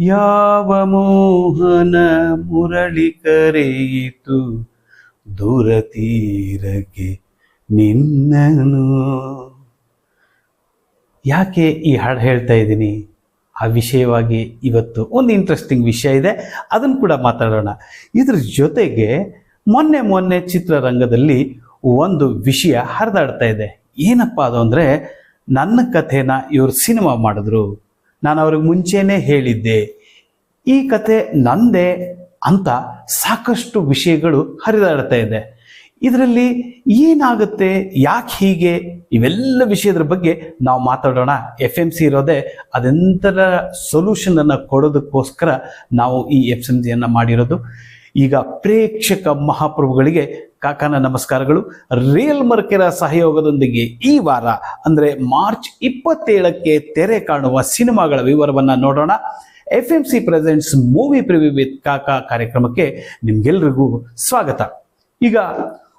ಯಾವ ಮೋಹನ ಮುರಳಿ ಕರೆಯಿತು ದೂರ ತೀರಕ್ಕೆ ನಿನ್ನನು. ಯಾಕೆ ಈ ಹಾಡು ಹೇಳ್ತಾ ಇದ್ದೀನಿ? ಆ ವಿಷಯವಾಗಿ ಇವತ್ತು ಒಂದು ಇಂಟ್ರೆಸ್ಟಿಂಗ್ ವಿಷಯ ಇದೆ, ಅದನ್ನು ಕೂಡ ಮಾತಾಡೋಣ. ಇದ್ರ ಜೊತೆಗೆ ಮೊನ್ನೆ ಚಿತ್ರರಂಗದಲ್ಲಿ ಒಂದು ವಿಷಯ ಹರಿದಾಡ್ತಾ ಇದೆ. ಏನಪ್ಪ ಅದು ಅಂದರೆ, ನನ್ನ ಕಥೆನ ಇವರು ಸಿನಿಮಾ ಮಾಡಿದ್ರು, ನಾನು ಅವ್ರಿಗೆ ಮುಂಚೆನೇ ಹೇಳಿದ್ದೆ, ಈ ಕತೆ ನಂದೇ ಅಂತ ಸಾಕಷ್ಟು ವಿಷಯಗಳು ಹರಿದಾಡ್ತಾ ಇದೆ. ಇದರಲ್ಲಿ ಏನಾಗುತ್ತೆ, ಯಾಕೆ ಹೀಗೆ, ಇವೆಲ್ಲ ವಿಷಯದ ಬಗ್ಗೆ ನಾವು ಮಾತಾಡೋಣ. FMC ಇರೋದೇ ಅದೆಂಥರ ಸೊಲ್ಯೂಷನನ್ನು ಕೊಡೋದಕ್ಕೋಸ್ಕರ ನಾವು ಈ FMCಯನ್ನು ಮಾಡಿರೋದು. ಈಗ ಪ್ರೇಕ್ಷಕ ಮಹಾಪ್ರಭುಗಳಿಗೆ ಕಾಕನ ನಮಸ್ಕಾರಗಳು. ರಿಯಲ್ ಮರ್ಕೆರ ಸಹಯೋಗದೊಂದಿಗೆ ಈ ವಾರ ಅಂದರೆ ಮಾರ್ಚ್ 27ಕ್ಕೆ ತೆರೆ ಕಾಣುವ ಸಿನಿಮಾಗಳ ವಿವರವನ್ನು ನೋಡೋಣ. FMC presents movie preview with ಕಾಕಾ ಕಾರ್ಯಕ್ರಮಕ್ಕೆ ನಿಮ್ಗೆಲ್ರಿಗೂ ಸ್ವಾಗತ. ಈಗ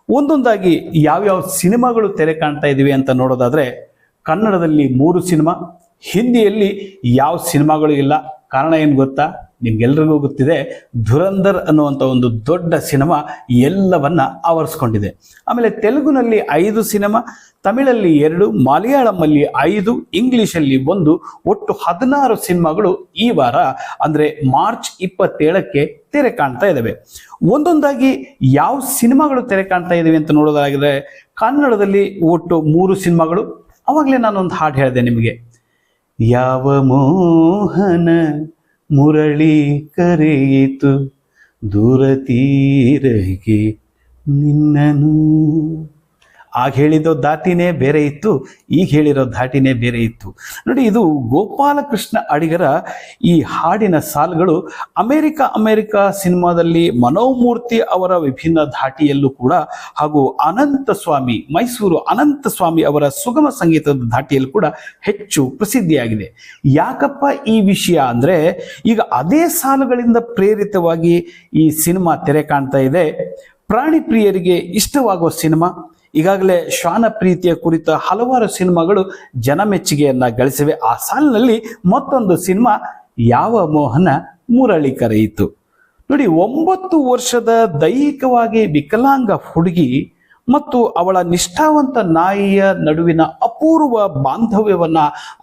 ಒಂದೊಂದಾಗಿ ಯಾವ್ಯಾವ ಸಿನಿಮಾಗಳು ತೆರೆ ಕಾಣ್ತಾ ಇದ್ದೀವಿ ಅಂತ ನೋಡೋದಾದ್ರೆ, ಕನ್ನಡದಲ್ಲಿ 3 ಸಿನಿಮಾ, ಹಿಂದಿಯಲ್ಲಿ ಯಾವ ಸಿನಿಮಾಗಳು ಇಲ್ಲ. ಕಾರಣ ಏನು ಗೊತ್ತಾ? ನಿಮ್ಗೆಲ್ರಿಗೂ ಗೊತ್ತಿದೆ, ಧುರಂಧರ್ ಅನ್ನುವಂಥ ಒಂದು ದೊಡ್ಡ ಸಿನಿಮಾ ಎಲ್ಲವನ್ನ ಆವರಿಸ್ಕೊಂಡಿದೆ. ಆಮೇಲೆ ತೆಲುಗುನಲ್ಲಿ 5 ಸಿನಿಮಾ, ತಮಿಳಲ್ಲಿ 2, ಮಲಯಾಳಂನಲ್ಲಿ 5, ಇಂಗ್ಲಿಷಲ್ಲಿ 1, ಒಟ್ಟು 16 ಸಿನಿಮಾಗಳು ಈ ವಾರ ಅಂದರೆ ಮಾರ್ಚ್ 27ಕ್ಕೆ ತೆರೆ ಕಾಣ್ತಾ ಇದ್ದಾವೆ. ಒಂದೊಂದಾಗಿ ಯಾವ ಸಿನಿಮಾಗಳು ತೆರೆ ಕಾಣ್ತಾ ಇದ್ದೀವಿ ಅಂತ ನೋಡೋದಾಗಿದ್ರೆ, ಕನ್ನಡದಲ್ಲಿ ಒಟ್ಟು 3 ಸಿನಿಮಾಗಳು. ಅವಾಗಲೇ ನಾನೊಂದು ಹಾಡು ಹೇಳಿದೆ ನಿಮಗೆ, ಯಾವ ಮೋಹನ ಮುರಳಿ ಕರೆಯಿತು ದೂರ ತೀರಕ್ಕೆ ನಿನ್ನನು. ಆಗ ಹೇಳಿರೋ ದಾಟಿನೇ ಬೇರೆ ಇತ್ತು, ಈಗ ಹೇಳಿರೋ ದಾಟಿನೇ ಬೇರೆ ಇತ್ತು. ನೋಡಿ, ಇದು ಗೋಪಾಲಕೃಷ್ಣ ಅಡಿಗರ ಈ ಹಾಡಿನ ಸಾಲುಗಳು ಅಮೆರಿಕ ಸಿನಿಮಾದಲ್ಲಿ ಮನೋಮೂರ್ತಿ ಅವರ ವಿಭಿನ್ನ ಧಾಟಿಯಲ್ಲೂ ಕೂಡ, ಹಾಗೂ ಅನಂತಸ್ವಾಮಿ, ಮೈಸೂರು ಅನಂತಸ್ವಾಮಿ ಅವರ ಸುಗಮ ಸಂಗೀತದ ಧಾಟಿಯಲ್ಲೂ ಕೂಡ ಹೆಚ್ಚು ಪ್ರಸಿದ್ಧಿಯಾಗಿದೆ. ಯಾಕಪ್ಪ ಈ ವಿಷಯ ಅಂದರೆ, ಈಗ ಅದೇ ಸಾಲುಗಳಿಂದ ಪ್ರೇರಿತವಾಗಿ ಈ ಸಿನಿಮಾ ತೆರೆ ಕಾಣ್ತಾ ಇದೆ. ಪ್ರಾಣಿ ಪ್ರಿಯರಿಗೆ ಇಷ್ಟವಾಗುವ ಸಿನಿಮಾ. ಈಗಾಗಲೇ ಶ್ವಾನ ಪ್ರೀತಿಯ ಕುರಿತ ಹಲವಾರು ಸಿನಿಮಾಗಳು ಜನಮೆಚ್ಚುಗೆಯನ್ನ ಗಳಿಸಿವೆ. ಆ ಸಾಲಿನಲ್ಲಿ ಮತ್ತೊಂದು ಸಿನಿಮಾ ಯಾವ ಮೋಹನ ಮುರಳಿ ಕರೆಯಿತು. ನೋಡಿ, 9 ವರ್ಷದ ದೈಹಿಕವಾಗಿ ವಿಕಲಾಂಗ ಹುಡುಗಿ ಮತ್ತು ಅವಳ ನಿಷ್ಠಾವಂತ ನಾಯಿಯ ನಡುವಿನ ಅಪೂರ್ವ ಬಾಂಧವ್ಯವನ್ನ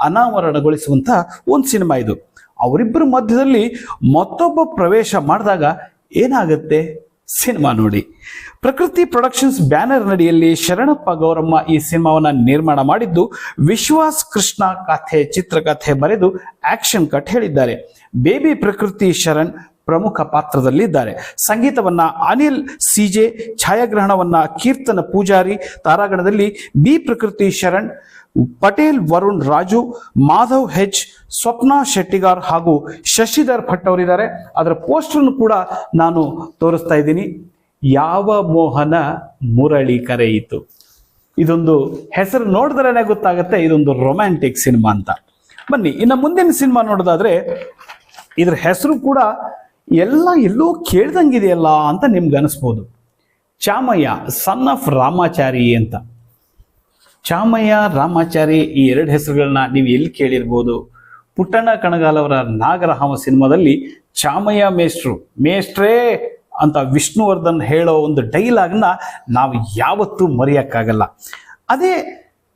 ಅನಾವರಣಗೊಳಿಸುವಂತ ಒಂದು ಸಿನಿಮಾ ಇದು. ಅವರಿಬ್ಬರ ಮಧ್ಯದಲ್ಲಿ ಮತ್ತೊಬ್ಬ ಪ್ರವೇಶ ಮಾಡಿದಾಗ ಏನಾಗುತ್ತೆ ಸಿನಿಮಾ ನೋಡಿ. ಪ್ರಕೃತಿ ಪ್ರೊಡಕ್ಷನ್ಸ್ ಬ್ಯಾನರ್ ನಡಿಯಲ್ಲಿ ಶರಣಪ್ಪ ಗೌರಮ್ಮ ಈ ಸಿನಿಮಾವನ್ನ ನಿರ್ಮಾಣ ಮಾಡಿದ್ದು, ವಿಶ್ವಾಸ್ ಕೃಷ್ಣ ಚಿತ್ರಕಥೆ ಬರೆದು ಆಕ್ಷನ್ ಕಟ್ ಹೇಳಿದ್ದಾರೆ. ಬೇಬಿ ಪ್ರಕೃತಿ ಶರಣ್ ಪ್ರಮುಖ ಪಾತ್ರದಲ್ಲಿದ್ದಾರೆ. ಸಂಗೀತವನ್ನ ಅನಿಲ್ CJ, ಛಾಯಾಗ್ರಹಣವನ್ನ ಕೀರ್ತನ ಪೂಜಾರಿ, ತಾರಾಗಣದಲ್ಲಿ ಬಿ ಪ್ರಕೃತಿ ಶರಣ್, ಪಟೇಲ್ ವರುಣ್ ರಾಜು, ಮಾಧವ್ H, ಸ್ವಪ್ನಾ ಶೆಟ್ಟಿಗಾರ್ ಹಾಗೂ ಶಶಿಧರ್ ಭಟ್ ಅವರಿದ್ದಾರೆ. ಅದರ ಪೋಸ್ಟರ್ನು ಕೂಡ ನಾನು ತೋರಿಸ್ತಾ ಇದ್ದೀನಿ. ಯಾವ ಮೋಹನ ಮುರಳಿ ಕರೆಯಿತು. ಇದೊಂದು ಹೆಸರು ನೋಡಿದ್ರೇನೆ ಗೊತ್ತಾಗುತ್ತೆ ಇದೊಂದು ರೊಮ್ಯಾಂಟಿಕ್ ಸಿನಿಮಾ ಅಂತ. ಬನ್ನಿ ಇನ್ನು ಮುಂದಿನ ಸಿನಿಮಾ ನೋಡೋದಾದ್ರೆ, ಇದ್ರ ಹೆಸರು ಕೂಡ ಎಲ್ಲೋ ಕೇಳ್ದಂಗಿದೆಯಲ್ಲ ಅಂತ ನಿಮ್ಗೆ ಅನಿಸ್ಬೋದು. ಚಾಮಯ್ಯ ಸನ್ ಆಫ್ ರಾಮಾಚಾರಿ ಅಂತ. ಚಾಮಯ್ಯ, ರಾಮಾಚಾರಿ ಈ 2 ಹೆಸರುಗಳನ್ನ ನೀವು ಎಲ್ಲಿ ಕೇಳಿರ್ಬೋದು. ಪುಟ್ಟಣ್ಣ ಕಣಗಾಲ್ ಅವರ ನಾಗರಹಾವ ಸಿನಿಮಾದಲ್ಲಿ ಚಾಮಯ್ಯ ಮೇಷ್ಟ್ರೇ ಅಂತ ವಿಷ್ಣುವರ್ಧನ್ ಹೇಳೋ ಒಂದು ಡೈಲಾಗ್ನ ನಾವು ಯಾವತ್ತೂ ಮರೆಯೋಕ್ಕಾಗಲ್ಲ. ಅದೇ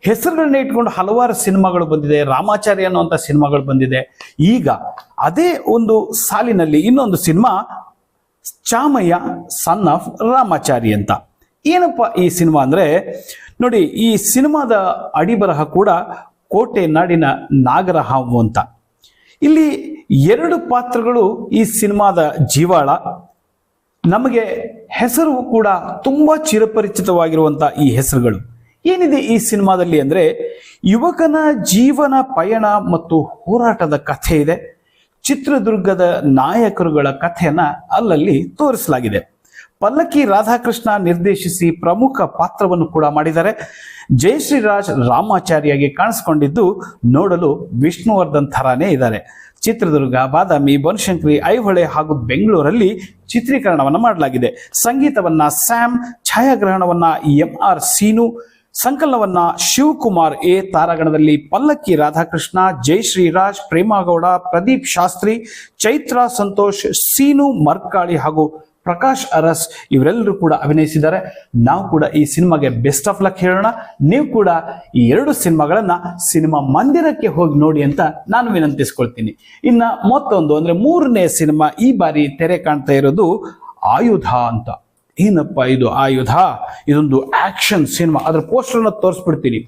ಹೆಸರುಗಳನ್ನ ಇಟ್ಕೊಂಡು ಹಲವಾರು ಸಿನಿಮಾಗಳು ಬಂದಿದೆ. ರಾಮಾಚಾರಿ ಅನ್ನುವಂಥ ಸಿನಿಮಾಗಳು ಬಂದಿದೆ. ಈಗ ಅದೇ ಒಂದು ಸಾಲಿನಲ್ಲಿ ಇನ್ನೊಂದು cinema Chamayya son of Ramachari ಅಂತ. ಏನಪ್ಪ ಈ ಸಿನಿಮಾ ಅಂದರೆ, ನೋಡಿ, ಈ ಸಿನಿಮಾದ ಅಡಿಬರಹ ಕೂಡ ಕೋಟೆ ನಾಡಿನ ನಾಗರಹಾವು ಅಂತ. ಇಲ್ಲಿ 2 ಪಾತ್ರಗಳು ಈ ಸಿನಿಮಾದ ಜೀವಾಳ. ನಮಗೆ ಹೆಸರು ಕೂಡ ತುಂಬಾ ಚಿರಪರಿಚಿತವಾಗಿರುವಂಥ ಈ ಹೆಸರುಗಳು. ಏನಿದೆ ಈ ಸಿನಿಮಾದಲ್ಲಿ ಅಂದರೆ, ಯುವಕನ ಜೀವನ ಪಯಣ ಮತ್ತು ಹೋರಾಟದ ಕಥೆ ಇದೆ. ಚಿತ್ರದುರ್ಗದ ನಾಯಕರುಗಳ ಕಥೆಯನ್ನ ಅಲ್ಲಲ್ಲಿ ತೋರಿಸಲಾಗಿದೆ. ಪಲ್ಲಕ್ಕಿ ರಾಧಾಕೃಷ್ಣ ನಿರ್ದೇಶಿಸಿ ಪ್ರಮುಖ ಪಾತ್ರವನ್ನು ಕೂಡ ಮಾಡಿದ್ದಾರೆ. ಜಯಶ್ರೀರಾಜ್ ರಾಮಾಚಾರಿಯಾಗಿ ಕಾಣಿಸಿಕೊಂಡಿದ್ದು ನೋಡಲು ವಿಷ್ಣುವರ್ಧನ್ ಥರಾನೇ ಇದ್ದಾರೆ. ಚಿತ್ರದುರ್ಗ, ಬಾದಾಮಿ, ಬನಶಂಕರಿ, ಐಹೊಳೆ ಹಾಗೂ ಬೆಂಗಳೂರಲ್ಲಿ ಚಿತ್ರೀಕರಣವನ್ನು ಮಾಡಲಾಗಿದೆ. ಸಂಗೀತವನ್ನ ಸ್ಯಾಮ್, ಛಾಯಾಗ್ರಹಣವನ್ನ MR ಸೀನು, ಸಂಕಲನವನ್ನ ಶಿವಕುಮಾರ್ ಎ. ತಾರಾಗಣದಲ್ಲಿ ಪಲ್ಲಕ್ಕಿ ರಾಧಾಕೃಷ್ಣ, ಜೈ ಶ್ರೀರಾಜ್, ಪ್ರೇಮಗೌಡ, ಪ್ರದೀಪ್ ಶಾಸ್ತ್ರಿ, ಚೈತ್ರ ಸಂತೋಷ್, ಸೀನು ಮರ್ಕಾಳಿ ಹಾಗೂ ಪ್ರಕಾಶ್ ಅರಸ್ ಇವರೆಲ್ಲರೂ ಕೂಡ ಅಭಿನಯಿಸಿದ್ದಾರೆ. ನಾವು ಕೂಡ ಈ ಸಿನಿಮಾಗೆ ಬೆಸ್ಟ್ ಆಫ್ ಲಕ್ ಹೇಳೋಣ. ನೀವು ಕೂಡ ಈ 2 ಸಿನಿಮಾಗಳನ್ನ ಸಿನಿಮಾ ಮಂದಿರಕ್ಕೆ ಹೋಗಿ ನೋಡಿ ಅಂತ ನಾನು ವಿನಂತಿಸ್ಕೊಳ್ತೀನಿ. ಇನ್ನ ಮತ್ತೊಂದು ಅಂದ್ರೆ 3ನೇ ಸಿನಿಮಾ ಈ ಬಾರಿ ತೆರೆ ಕಾಣ್ತಾ ಇರೋದು ಆಯುಧ ಅಂತ. ಏನಪ್ಪ ಇದು ಆಯುಧ? ಇದೊಂದು ಆಕ್ಷನ್ ಸಿನಿಮಾ. ಅದರ ಪೋಸ್ಟರ್ನ ತೋರಿಸ್ಬಿಡ್ತೀನಿ.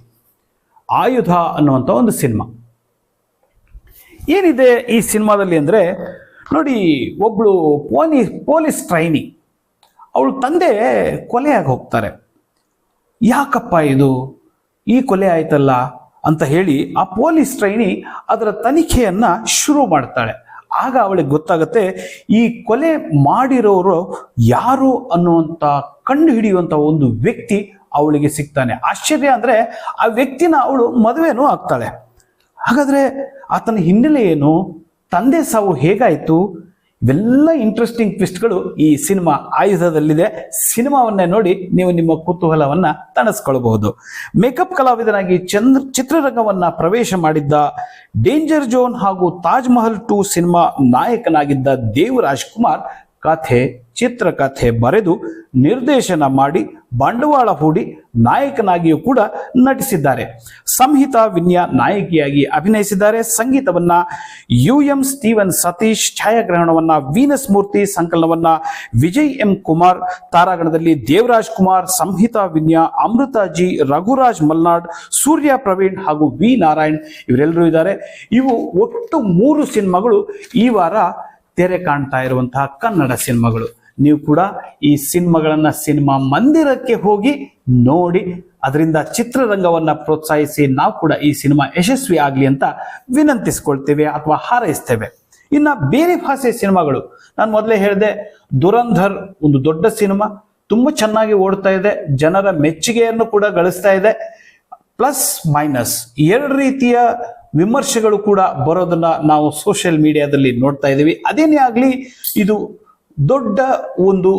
ಆಯುಧ ಅನ್ನುವಂಥ ಒಂದು ಸಿನಿಮಾ ಏನಿದೆ ಈ ಸಿನಿಮಾದಲ್ಲಿ ಅಂದ್ರೆ ನೋಡಿ, ಒಬ್ಳು ಪೊಲೀಸ್ ಟ್ರೈನಿ, ಅವಳು ತಂದೆ ಕೊಲೆಯಾಗಿ ಹೋಗ್ತಾರೆ. ಯಾಕಪ್ಪ ಇದು ಈ ಕೊಲೆ ಆಯ್ತಲ್ಲ ಅಂತ ಹೇಳಿ ಆ ಪೊಲೀಸ್ ಟ್ರೈನಿ ಅದರ ತನಿಖೆಯನ್ನ ಶುರು ಮಾಡ್ತಾಳೆ. ಆಗ ಅವಳಿಗೆ ಗೊತ್ತಾಗುತ್ತೆ ಈ ಕೊಲೆ ಮಾಡಿರೋರು ಯಾರು ಅನ್ನುವಂಥ ಕಂಡು ಹಿಡಿಯುವಂಥ ಒಂದು ವ್ಯಕ್ತಿ ಅವಳಿಗೆ ಸಿಗ್ತಾನೆ. ಆಶ್ಚರ್ಯ ಅಂದ್ರೆ ಆ ವ್ಯಕ್ತಿನ ಅವಳು ಮದುವೆನೂ ಆಗ್ತಾಳೆ. ಹಾಗಾದ್ರೆ ಆತನ ಹಿನ್ನೆಲೆ ಏನು, ತಂದೆ ಸಾವು ಹೇಗಾಯ್ತು, ಇವೆಲ್ಲ ಇಂಟ್ರೆಸ್ಟಿಂಗ್ ಟ್ವಿಸ್ಟ್ಗಳು ಈ ಸಿನಿಮಾ ಆಯುಧದಲ್ಲಿದೆ. ಸಿನಿಮಾವನ್ನೇ ನೋಡಿ ನೀವು ನಿಮ್ಮ ಕುತೂಹಲವನ್ನ ತಣಿಸ್ಕೊಳ್ಬಹುದು. ಮೇಕಪ್ ಕಲಾವಿದನಾಗಿ ಚಿತ್ರರಂಗವನ್ನ ಪ್ರವೇಶ ಮಾಡಿದ್ದ ಡೇಂಜರ್ ಝೋನ್ ಹಾಗೂ ತಾಜ್ ಮಹಲ್ 2 ಸಿನಿಮಾ ನಾಯಕನಾಗಿದ್ದ ದೇವರಾಜ್ ಕುಮಾರ್ ಚಿತ್ರಕಥೆ ಬರೆದು ನಿರ್ದೇಶನ ಮಾಡಿ ಬಂಡವಾಳ ಹೂಡಿ ನಾಯಕನಾಗಿಯೂ ಕೂಡ ನಟಿಸಿದ್ದಾರೆ. ಸಂಹಿತಾ ವಿನ್ಯಾ ನಾಯಕಿಯಾಗಿ ಅಭಿನಯಿಸಿದ್ದಾರೆ. ಸಂಗೀತವನ್ನ UM ಸ್ಟೀವನ್ ಸತೀಶ್, ಛಾಯಾಗ್ರಹಣವನ್ನ ವೀನಸ್ ಮೂರ್ತಿ, ಸಂಕಲನವನ್ನ ವಿಜಯ್ M ಕುಮಾರ್, ತಾರಾಗಣದಲ್ಲಿ ದೇವರಾಜ್ ಕುಮಾರ್, ಸಂಹಿತಾ ವಿನ್ಯಾ, ಅಮೃತಾ ಜಿ, ರಘುರಾಜ್ ಮಲ್ನಾಡ್, ಸೂರ್ಯ ಪ್ರವೀಣ್ ಹಾಗೂ ವಿ ನಾರಾಯಣ್ ಇವರೆಲ್ಲರೂ ಇದ್ದಾರೆ. ಇವು ಒಟ್ಟು 3 ಸಿನಿಮಾಗಳು ಈ ವಾರ ತೆರೆ ಕಾಣ್ತಾ ಇರುವಂತಹ ಕನ್ನಡ ಸಿನಿಮಾಗಳು. ನೀವು ಕೂಡ ಈ ಸಿನಿಮಾಗಳನ್ನ ಸಿನಿಮಾ ಮಂದಿರಕ್ಕೆ ಹೋಗಿ ನೋಡಿ ಅದರಿಂದ ಚಿತ್ರರಂಗವನ್ನ ಪ್ರೋತ್ಸಾಹಿಸಿ ನಾವು ಕೂಡ ಈ ಸಿನಿಮಾ ಯಶಸ್ವಿ ಆಗಲಿ ಅಂತ ವಿನಂತಿಸ್ಕೊಳ್ತೇವೆ ಅಥವಾ ಹಾರೈಸ್ತೇವೆ. ಇನ್ನ ಬೇರೆ ಭಾಷೆ ಸಿನಿಮಾಗಳು, ನಾನು ಮೊದಲೇ ಹೇಳಿದೆ, ದುರಂಧರ್ ಒಂದು ದೊಡ್ಡ ಸಿನಿಮಾ, ತುಂಬಾ ಚೆನ್ನಾಗಿ ಓಡ್ತಾ ಇದೆ, ಜನರ ಮೆಚ್ಚುಗೆಯನ್ನು ಕೂಡ ಗಳಿಸ್ತಾ ಇದೆ. ಪ್ಲಸ್ ಮೈನಸ್ 2 ರೀತಿಯ ವಿಮರ್ಶೆಗಳು ಕೂಡ ಬರೋದನ್ನ ನಾವು ಸೋಷಿಯಲ್ ಮೀಡಿಯಾದಲ್ಲಿ ನೋಡ್ತಾ ಇದ್ದೀವಿ. ಅದೇನೇ ಆಗಲಿ, ಇದು ದೊಡ್ಡ ಒಂದು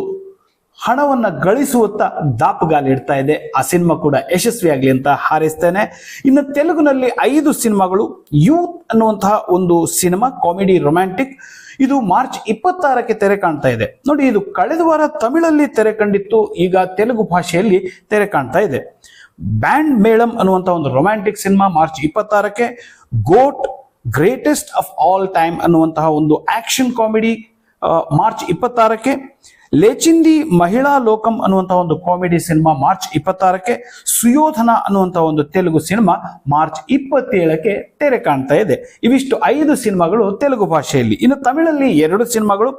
ಹಣವನ್ನ ಗಳಿಸುವತ್ತ ದಾಪುಗಾಲು ಇಡ್ತಾ ಇದೆ. ಆ ಸಿನಿಮಾ ಕೂಡ ಯಶಸ್ವಿ ಆಗಲಿ ಅಂತ ಹಾರೈಸ್ತೇನೆ. ಇನ್ನು ತೆಲುಗಿನಲ್ಲಿ 5 ಸಿನಿಮಾಗಳು. ಯೂತ್ ಅನ್ನುವಂತಹ ಒಂದು ಸಿನಿಮಾ ಕಾಮಿಡಿ ರೊಮ್ಯಾಂಟಿಕ್, ಇದು ಮಾರ್ಚ್ 26ಕ್ಕೆ ತೆರೆ ಕಾಣ್ತಾ ಇದೆ. ನೋಡಿ, ಇದು ಕಳೆದ ವಾರ ತಮಿಳಲ್ಲಿ ತೆರೆ ಕಂಡಿತ್ತು, ಈಗ ತೆಲುಗು ಭಾಷೆಯಲ್ಲಿ ತೆರೆ ಕಾಣ್ತಾ ಇದೆ. ಬ್ಯಾಂಡ್ ಮೇಳಂ ಅನ್ನುವಂಥ ಒಂದು ರೊಮ್ಯಾಂಟಿಕ್ ಸಿನಿಮಾ ಮಾರ್ಚ್ 26ಕ್ಕೆ. GOAT greatest of all time ಅನ್ನುವಂತಹ ಒಂದು ಆಕ್ಷನ್ ಕಾಮಿಡಿ ಮಾರ್ಚ್ 26ಕ್ಕೆ. ಲೇಚಿಂದಿ ಮಹಿಳಾ ಲೋಕಂ ಅನ್ನುವಂತಹ ಒಂದು ಕಾಮಿಡಿ ಸಿನಿಮಾ ಮಾರ್ಚ್ 26ಕ್ಕೆ. ಸುಯೋಧನ ಅನ್ನುವಂತಹ ಒಂದು ತೆಲುಗು ಸಿನಿಮಾ ಮಾರ್ಚ್ 27ಕ್ಕೆ ತೆರೆ ಕಾಣ್ತಾ ಇದೆ. ಇವಿಷ್ಟು 5 ಸಿನಿಮಾಗಳು ತೆಲುಗು ಭಾಷೆಯಲ್ಲಿ. ಇನ್ನು ತಮಿಳಲ್ಲಿ 2 ಸಿನಿಮಾಗಳು.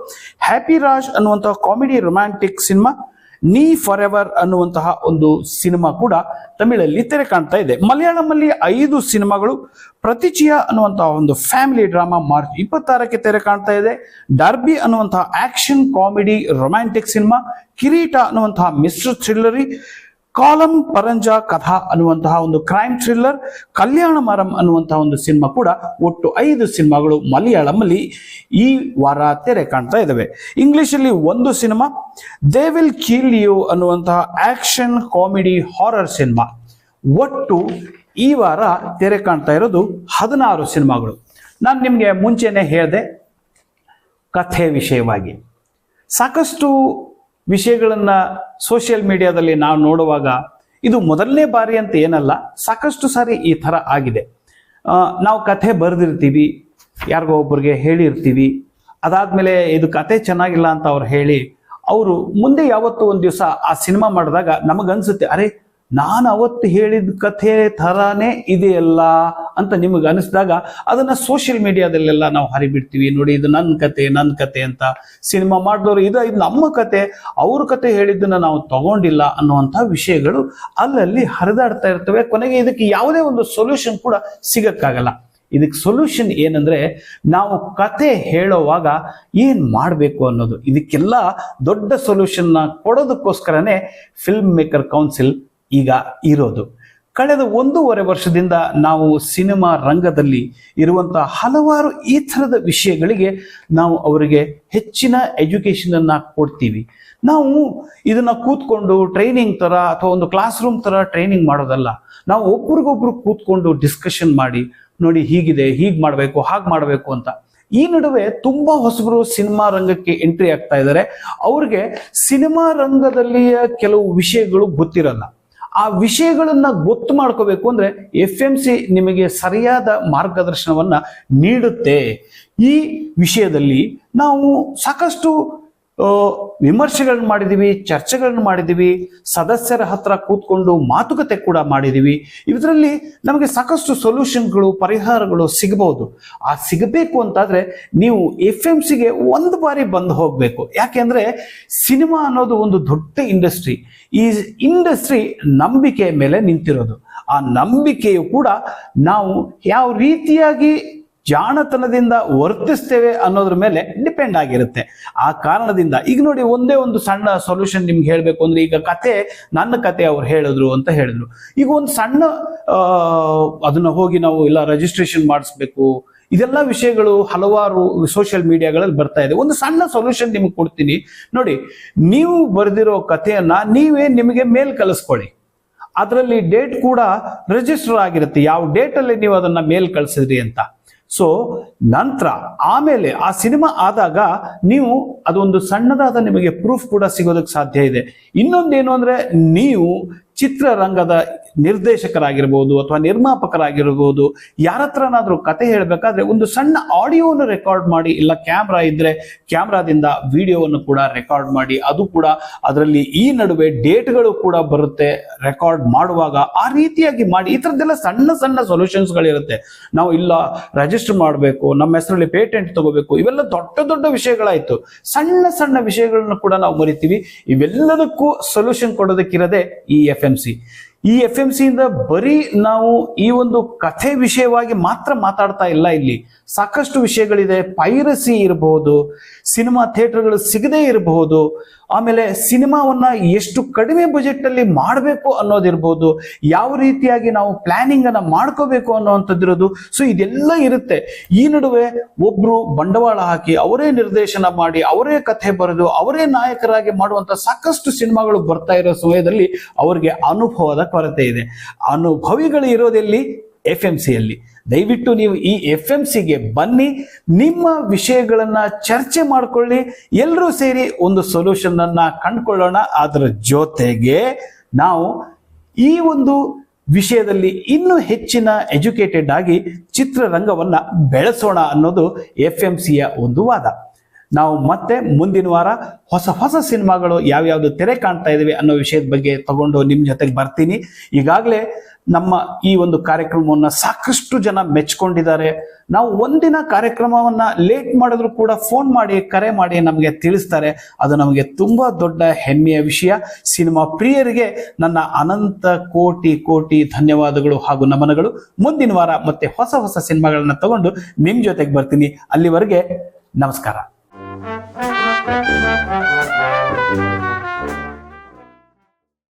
ಹ್ಯಾಪಿ ರಾಜ್ ಅನ್ನುವಂತಹ ಕಾಮಿಡಿ ರೊಮ್ಯಾಂಟಿಕ್ ಸಿನಿಮಾ, ನೀ ಫಾರ್ ಎವರ್ ಅನ್ನುವಂತಹ ಒಂದು ಸಿನಿಮಾ ಕೂಡ ತಮಿಳಲ್ಲಿ ತೆರೆ ಕಾಣ್ತಾ ಇದೆ. ಮಲಯಾಳಂನಲ್ಲಿ 5 ಸಿನಿಮಾಗಳು. ಪ್ರತಿಚಿಯ ಅನ್ನುವಂತಹ ಒಂದು ಫ್ಯಾಮಿಲಿ ಡ್ರಾಮಾ ಮಾರ್ಚ್ 26ಕ್ಕೆ ತೆರೆ ಕಾಣ್ತಾ ಇದೆ. ಡರ್ಬಿ ಅನ್ನುವಂತಹ ಆಕ್ಷನ್ ಕಾಮಿಡಿ ರೊಮ್ಯಾಂಟಿಕ್ ಸಿನಿಮಾ, ಕಿರೀಟ ಅನ್ನುವಂತಹ ಮಿಸ್ಟರ್ ಥ್ರಿಲ್ಲರಿ, ಕಾಲಂ ಪರಂಜಾ ಕಥಾ ಅನ್ನುವಂತಹ ಒಂದು ಕ್ರೈಮ್ ಥ್ರಿಲ್ಲರ್, ಕಲ್ಯಾಣ ಮರಂ ಅನ್ನುವಂತಹ ಒಂದು ಸಿನಿಮಾ ಕೂಡ. ಒಟ್ಟು 5 ಸಿನಿಮಾಗಳು ಮಲಯಾಳಂನಲ್ಲಿ ಈ ವಾರ ತೆರೆ ಕಾಣ್ತಾ ಇದ್ದಾವೆ. ಇಂಗ್ಲಿಷಲ್ಲಿ 1 cinema, they will kill you ಅನ್ನುವಂತಹ ಆಕ್ಷನ್ ಕಾಮಿಡಿ ಹಾರರ್ ಸಿನಿಮಾ. ಒಟ್ಟು ಈ ವಾರ ತೆರೆ ಕಾಣ್ತಾ ಇರೋದು 16 ಸಿನಿಮಾಗಳು. ನಾನು ನಿಮಗೆ ಮುಂಚೆನೆ ಹೇಳಿದೆ, ಕಥೆ ವಿಷಯವಾಗಿ ಸಾಕಷ್ಟು ವಿಷಯಗಳನ್ನ ಸೋಷಿಯಲ್ ಮೀಡಿಯಾದಲ್ಲಿ ನಾವು ನೋಡುವಾಗ ಇದು ಮೊದಲನೇ ಬಾರಿ ಅಂತ ಏನಲ್ಲ, ಸಾಕಷ್ಟು ಸಾರಿ ಈ ಥರ ಆಗಿದೆ. ನಾವು ಕಥೆ ಬರೆದಿರ್ತೀವಿ, ಯಾರಿಗೋ ಒಬ್ಬರಿಗೆ ಹೇಳಿರ್ತೀವಿ, ಅದಾದ್ಮೇಲೆ ಇದು ಕಥೆ ಚೆನ್ನಾಗಿಲ್ಲ ಅಂತ ಅವ್ರು ಹೇಳಿ ಅವರು ಮುಂದೆ ಯಾವತ್ತೂ ಒಂದು ದಿವಸ ಆ ಸಿನಿಮಾ ಮಾಡಿದಾಗ ನಮಗನ್ಸುತ್ತೆ, ಅರೆ ನಾನು ಅವತ್ತು ಹೇಳಿದ ಕಥೆ ಥರಾನೇ ಇದೆಯಲ್ಲ ಅಂತ ನಿಮಗೆ ಅನಿಸಿದಾಗ ಅದನ್ನ ಸೋಷಿಯಲ್ ಮೀಡಿಯಾದಲ್ಲೆಲ್ಲ ನಾವು ಹರಿಬಿಡ್ತೀವಿ. ನೋಡಿ, ಇದು ನನ್ನ ಕತೆ ಅಂತ. ಸಿನಿಮಾ ಮಾಡಿದವರು ಇದು ನಮ್ಮ ಕತೆ, ಅವ್ರ ಕತೆ ಹೇಳಿದ್ದನ್ನ ನಾವು ತಗೊಂಡಿಲ್ಲ ಅನ್ನುವಂಥ ವಿಷಯಗಳು ಅಲ್ಲಲ್ಲಿ ಹರಿದಾಡ್ತಾ ಇರ್ತವೆ. ಕೊನೆಗೆ ಇದಕ್ಕೆ ಯಾವುದೇ ಒಂದು ಸೊಲ್ಯೂಷನ್ ಕೂಡ ಸಿಗಕ್ಕಾಗಲ್ಲ. ಇದಕ್ಕೆ ಸೊಲ್ಯೂಷನ್ ಏನಂದ್ರೆ, ನಾವು ಕತೆ ಹೇಳೋವಾಗ ಏನ್ ಮಾಡಬೇಕು ಅನ್ನೋದು. ಇದಕ್ಕೆಲ್ಲ ದೊಡ್ಡ ಸೊಲ್ಯೂಷನ್ನ ಕೊಡೋದಕ್ಕೋಸ್ಕರನೇ ಫಿಲ್ಮ್ ಮೇಕರ್ ಕೌನ್ಸಿಲ್ ಈಗ ಇರೋದು. ಕಳೆದ 1.5 ವರ್ಷದಿಂದ ನಾವು ಸಿನಿಮಾ ರಂಗದಲ್ಲಿ ಇರುವಂತಹ ಹಲವಾರು ಈ ಥರದ ವಿಷಯಗಳಿಗೆ ನಾವು ಅವರಿಗೆ ಹೆಚ್ಚಿನ ಎಜುಕೇಶನ್ ಅನ್ನ ಕೊಡ್ತೀವಿ. ನಾವು ಇದನ್ನ ಕೂತ್ಕೊಂಡು ಟ್ರೈನಿಂಗ್ ತರ ಅಥವಾ ಒಂದು ಕ್ಲಾಸ್ ರೂಮ್ ತರ ಟ್ರೈನಿಂಗ್ ಮಾಡೋದಲ್ಲ. ನಾವು ಒಬ್ರಿಗೊಬ್ರು ಕೂತ್ಕೊಂಡು ಡಿಸ್ಕಷನ್ ಮಾಡಿ, ನೋಡಿ ಹೀಗಿದೆ, ಹೀಗೆ ಮಾಡಬೇಕು, ಹಾಗೆ ಮಾಡಬೇಕು ಅಂತ. ಈ ನಡುವೆ ತುಂಬಾ ಹೊಸಬರು ಸಿನಿಮಾ ರಂಗಕ್ಕೆ ಎಂಟ್ರಿ ಆಗ್ತಾ ಇದ್ದಾರೆ. ಅವ್ರಿಗೆ ಸಿನಿಮಾ ರಂಗದಲ್ಲಿಯ ಕೆಲವು ವಿಷಯಗಳು ಗೊತ್ತಿರಲ್ಲ. ಆ ವಿಷಯಗಳನ್ನ ಗೊತ್ತು ಮಾಡ್ಕೋಬೇಕು ಅಂದ್ರೆ FMC ನಿಮಗೆ ಸರಿಯಾದ ಮಾರ್ಗದರ್ಶನವನ್ನ ನೀಡುತ್ತೆ. ಈ ವಿಷಯದಲ್ಲಿ ನಾವು ಸಾಕಷ್ಟು ವಿಮರ್ಶೆಗಳನ್ನ ಮಾಡಿದೀವಿ, ಚರ್ಚೆಗಳನ್ನ ಮಾಡಿದೀವಿ, ಸದಸ್ಯರ ಹತ್ರ ಕೂತ್ಕೊಂಡು ಮಾತುಕತೆ ಕೂಡ ಮಾಡಿದೀವಿ. ಇದರಲ್ಲಿ ನಮಗೆ ಸಾಕಷ್ಟು ಸೊಲ್ಯೂಷನ್ಗಳು, ಪರಿಹಾರಗಳು ಸಿಗಬಹುದು. ಆ ಸಿಗಬೇಕು ಅಂತಾದ್ರೆ ನೀವು FMCಗೆ ಒಂದು ಬಾರಿ ಬಂದು ಹೋಗ್ಬೇಕು. ಯಾಕೆಂದ್ರೆ ಸಿನಿಮಾ ಅನ್ನೋದು ಒಂದು ದೊಡ್ಡ ಇಂಡಸ್ಟ್ರಿ. ಈ ಇಂಡಸ್ಟ್ರಿ ನಂಬಿಕೆ ಮೇಲೆ ನಿಂತಿರೋದು. ಆ ನಂಬಿಕೆಯು ಕೂಡ ನಾವು ಯಾವ ರೀತಿಯಾಗಿ ಜಾಣತನದಿಂದ ವರ್ತಿಸ್ತೇವೆ ಅನ್ನೋದ್ರ ಮೇಲೆ ಡಿಪೆಂಡ್ ಆಗಿರುತ್ತೆ. ಆ ಕಾರಣದಿಂದ ಈಗ ನೋಡಿ, ಒಂದೇ ಒಂದು ಸಣ್ಣ ಸೊಲ್ಯೂಷನ್ ನಿಮ್ಗೆ ಹೇಳ್ಬೇಕು ಅಂದ್ರೆ, ಈಗ ನನ್ನ ಕತೆ ಅವ್ರು ಹೇಳಿದ್ರು ಅಂತ ಹೇಳಿದ್ರು. ಈಗ ಒಂದು ಸಣ್ಣ ಅದನ್ನ ಹೋಗಿ ನಾವು ಇಲ್ಲ ರಿಜಿಸ್ಟ್ರೇಷನ್ ಮಾಡಿಸ್ಬೇಕು, ಇದೆಲ್ಲ ವಿಷಯಗಳು ಹಲವಾರು ಸೋಷಿಯಲ್ ಮೀಡಿಯಾಗಳಲ್ಲಿ ಬರ್ತಾ ಇದೆ. ಒಂದು ಸಣ್ಣ ಸೊಲ್ಯೂಷನ್ ನಿಮ್ಗೆ ಕೊಡ್ತೀನಿ ನೋಡಿ. ನೀವು ಬರೆದಿರೋ ಕಥೆಯನ್ನ ನಿಮಗೆ ಮೇಲ್ ಕಳಿಸ್ಕೊಳ್ಳಿ. ಅದರಲ್ಲಿ ಡೇಟ್ ಕೂಡ ರಿಜಿಸ್ಟರ್ ಆಗಿರುತ್ತೆ, ಯಾವ ಡೇಟಲ್ಲಿ ನೀವು ಅದನ್ನ ಮೇಲ್ ಕಳಿಸಿದ್ರಿ ಅಂತ. ಸೊ ನಂತರ ಆಮೇಲೆ ಆ ಸಿನಿಮಾ ಆದಾಗ ನೀವು ಅದೊಂದು ಸಣ್ಣದಾದ ನಿಮಗೆ ಪ್ರೂಫ್ ಕೂಡ ಸಿಗೋದಕ್ಕೆ ಸಾಧ್ಯ ಇದೆ. ಇನ್ನೊಂದೇನು ಅಂದ್ರೆ, ನೀವು ಚಿತ್ರರಂಗದ ನಿರ್ದೇಶಕರಾಗಿರ್ಬೋದು ಅಥವಾ ನಿರ್ಮಾಪಕರಾಗಿರ್ಬೋದು, ಯಾರ ಹತ್ರನಾದ್ರೂ ಕತೆ ಹೇಳಬೇಕಾದ್ರೆ ಒಂದು ಸಣ್ಣ ಆಡಿಯೋವನ್ನು ರೆಕಾರ್ಡ್ ಮಾಡಿ, ಇಲ್ಲ ಕ್ಯಾಮ್ರಾ ಇದ್ರೆ ಕ್ಯಾಮ್ರಾದಿಂದ ವಿಡಿಯೋವನ್ನು ಕೂಡ ರೆಕಾರ್ಡ್ ಮಾಡಿ. ಅದು ಕೂಡ ಅದರಲ್ಲಿ ಈ ನಡುವೆ ಡೇಟ್ಗಳು ಕೂಡ ಬರುತ್ತೆ ರೆಕಾರ್ಡ್ ಮಾಡುವಾಗ. ಆ ರೀತಿಯಾಗಿ ಮಾಡಿ. ಈ ಥರದ್ದೆಲ್ಲ ಸಣ್ಣ ಸಣ್ಣ ಸೊಲ್ಯೂಷನ್ಸ್ಗಳಿರುತ್ತೆ. ನಾವು ಇಲ್ಲ ರಿಜಿಸ್ಟರ್ ಮಾಡಬೇಕು, ನಮ್ಮ ಹೆಸರಲ್ಲಿ ಪೇಟೆಂಟ್ ತಗೋಬೇಕು, ಇವೆಲ್ಲ ದೊಡ್ಡ ದೊಡ್ಡ ವಿಷಯಗಳಾಯ್ತು. ಸಣ್ಣ ಸಣ್ಣ ವಿಷಯಗಳನ್ನು ಕೂಡ ನಾವು ಮರಿತೀವಿ. ಇವೆಲ್ಲದಕ್ಕೂ ಸೊಲ್ಯೂಷನ್ ಕೊಡೋದಕ್ಕಿರದೆ ಈ FMC. ಈ FMC ಇಂದ ಬರೀ ನಾವು ಈ ಒಂದು ಕಥೆ ವಿಷಯವಾಗಿ ಮಾತ್ರ ಮಾತಾಡ್ತಾ ಇಲ್ಲ. ಇಲ್ಲಿ ಸಾಕಷ್ಟು ವಿಷಯಗಳಿದೆ. ಪೈರಸಿ ಇರಬಹುದು, ಸಿನಿಮಾ ಥಿಯೇಟರ್ಗಳು ಸಿಗದೇ ಇರಬಹುದು, ಆಮೇಲೆ ಸಿನಿಮಾವನ್ನ ಎಷ್ಟು ಕಡಿಮೆ ಬಜೆಟ್ ಅಲ್ಲಿ ಮಾಡಬೇಕು ಅನ್ನೋದಿರ್ಬೋದು, ಯಾವ ರೀತಿಯಾಗಿ ನಾವು ಪ್ಲಾನಿಂಗ್ ಅನ್ನ ಮಾಡ್ಕೋಬೇಕು ಅನ್ನೋವಂಥದ್ದಿರೋದು. ಸೊ ಇದೆಲ್ಲ ಇರುತ್ತೆ. ಈ ನಡುವೆ ಒಬ್ರು ಬಂಡವಾಳ ಹಾಕಿ ಅವರೇ ನಿರ್ದೇಶನ ಮಾಡಿ, ಅವರೇ ಕಥೆ ಬರೆದು, ಅವರೇ ನಾಯಕರಾಗಿ ಮಾಡುವಂತ ಸಾಕಷ್ಟು ಸಿನಿಮಾಗಳು ಬರ್ತಾ ಇರೋ ಸಮಯದಲ್ಲಿ ಅವರಿಗೆ ಅನುಭವದ ಕೊರತೆ ಇದೆ. ಅನುಭವಿಗಳು ಇರೋದೆಲ್ಲಿ? FMCಯಲ್ಲಿ. ದಯವಿಟ್ಟು ನೀವು ಈ FMCಗೆ ಬನ್ನಿ, ನಿಮ್ಮ ವಿಷಯಗಳನ್ನ ಚರ್ಚೆ ಮಾಡ್ಕೊಳ್ಳಿ, ಎಲ್ಲರೂ ಸೇರಿ ಒಂದು ಸೊಲ್ಯೂಷನ್ ಅನ್ನ ಕಂಡುಕೊಳ್ಳೋಣ. ಅದರ ಜೊತೆಗೆ ನಾವು ಈ ಒಂದು ವಿಷಯದಲ್ಲಿ ಇನ್ನೂ ಹೆಚ್ಚಿನ ಎಜುಕೇಟೆಡ್ ಆಗಿ ಚಿತ್ರರಂಗವನ್ನ ಬೆಳೆಸೋಣ ಅನ್ನೋದು FMCಯ ಒಂದು ವಾದ. ನಾವು ಮತ್ತೆ ಮುಂದಿನ ವಾರ ಹೊಸ ಸಿನಿಮಾಗಳು ಯಾವ್ಯಾವ್ದು ತೆರೆ ಕಾಣ್ತಾ ಇದಾವೆ ಅನ್ನೋ ವಿಷಯದ ಬಗ್ಗೆ ತಗೊಂಡು ನಿಮ್ಮ ಜೊತೆಗೆ ಬರ್ತೀನಿ. ಈಗಾಗಲೇ ನಮ್ಮ ಈ ಒಂದು ಕಾರ್ಯಕ್ರಮವನ್ನ ಸಾಕಷ್ಟು ಜನ ಮೆಚ್ಕೊಂಡಿದ್ದಾರೆ. ನಾವು ಒಂದಿನ ಕಾರ್ಯಕ್ರಮವನ್ನ ಲೇಟ್ ಮಾಡಿದ್ರು ಕೂಡ ಫೋನ್ ಮಾಡಿ, ಕರೆ ಮಾಡಿ ನಮಗೆ ತಿಳಿಸ್ತಾರೆ. ಅದು ನಮಗೆ ತುಂಬಾ ದೊಡ್ಡ ಹೆಮ್ಮೆಯ ವಿಷಯ. ಸಿನಿಮಾ ಪ್ರಿಯರಿಗೆ ನನ್ನ ಅನಂತ ಕೋಟಿ ಧನ್ಯವಾದಗಳು ಹಾಗೂ ನಮನಗಳು. ಮುಂದಿನ ವಾರ ಮತ್ತೆ ಹೊಸ ಸಿನಿಮಾಗಳನ್ನ ತಗೊಂಡು ನಿಮ್ ಜೊತೆಗೆ ಬರ್ತೀನಿ. ಅಲ್ಲಿವರೆಗೆ ನಮಸ್ಕಾರ.